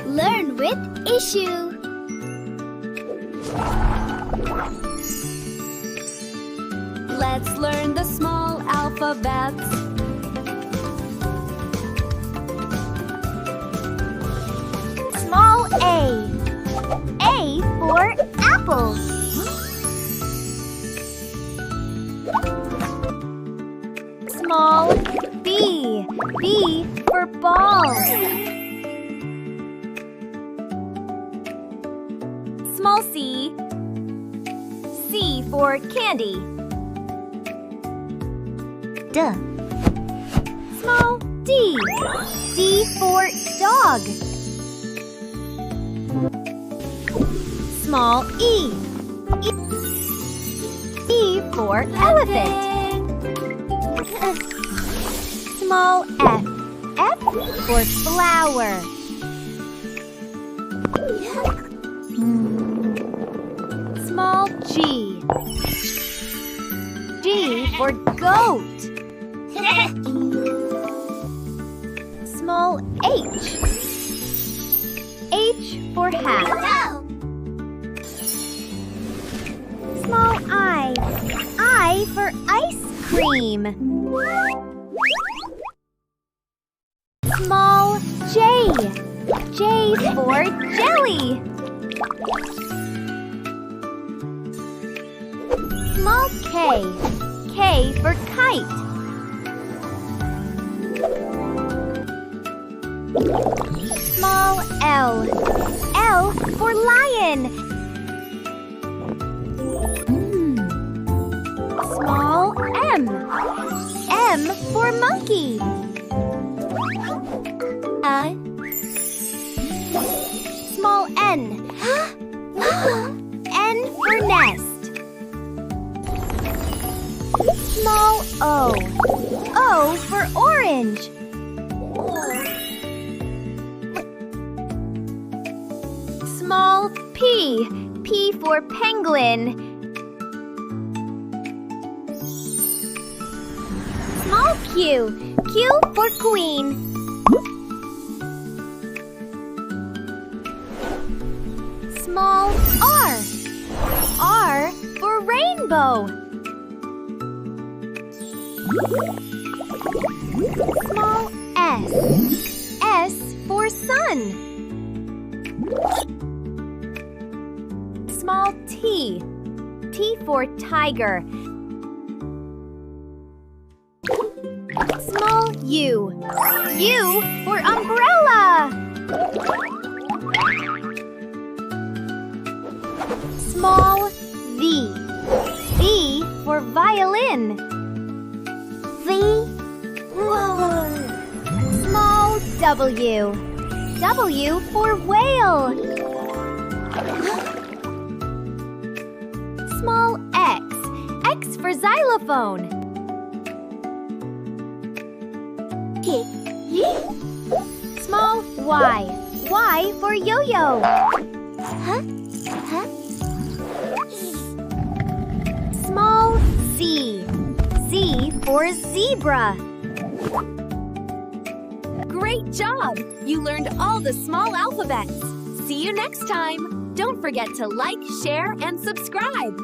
Learn with issue. Let's learn the small alphabets. Small A. A for apple. Small B. B for ball. Small C. C for candy. Duh. Small D. D for dog. Small E. E for elephant. Small F. F for flower. Small G. G for goat. Small H. H for hat. Small I. I for ice cream. Small J. J for jelly. Small K. K for kite. Small L. L for lion. Small M. M for monkey. Small N. N for nest. Small O. O for orange. Small P. P for penguin. Small Q. Q for queen. Small R. R for rainbow. Small S. S for sun. Small T. T for tiger. Small U. U for umbrella. Small V. V for violin. V. Small W. W for whale. Small X. X for xylophone. Small Y. Y for yo-yo. Small Z. Z for zebra. Great job! You learned all the small alphabets. See you next time. Don't forget to like, share, and subscribe.